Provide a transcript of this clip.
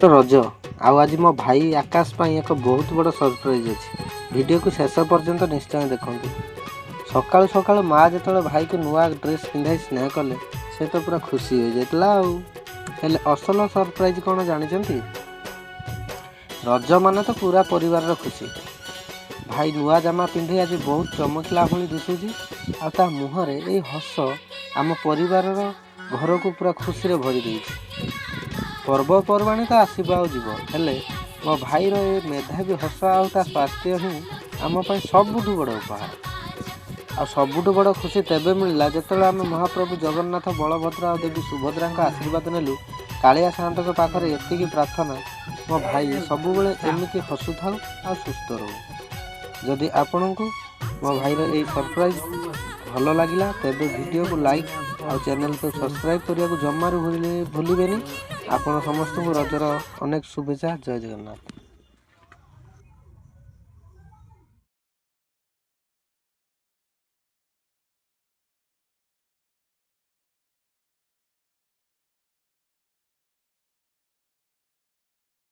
तो रज आज मो भाई आकाश एक बहुत बड़ सरप्राइज अच्छी वीडियो को शेष पर्यंत निश्चय देखूँ। सकाळु सकाळु माँ जो भाई को नुआ ड्रेस पिंधाई स्नेह कले से तो पूरा खुशी हो जाता। असल सरप्राइज कौन जानते? रज मान तो पूरा परिवार खुशी। भाई नुआ जामा पिंधे आज बहुत चमकला भाई दिशुची। आ मुहरे ये हस आम परिवार घर को पूरा खुशी भरी देइछि। पर्वपर्वाणी तो आसवा जीव हेले मो भाईर ये मेधावी हस आ स्वास्थ्य ही आम सबुठ बड़ उपहार। आ सबुठ बड़ खुशी तेबे मिलला जिते आम महाप्रभु जगन्नाथ बलभद्र और देवी सुभद्रा आशीर्वाद नेलु। कालिया सात पाखे एति प्रार्थना मो भाई सब एमती हसु था और सुस्थ रो। जदि आपण को मो भाईर ये सरप्राइज भल लगिला तेबे वीडियो को लाइक और चैनल को सब्सक्राइब करने को जमारू भूलिबेनी। आपण समस्त रजर अनेक शुभेच्छा। जय जगन्नाथ।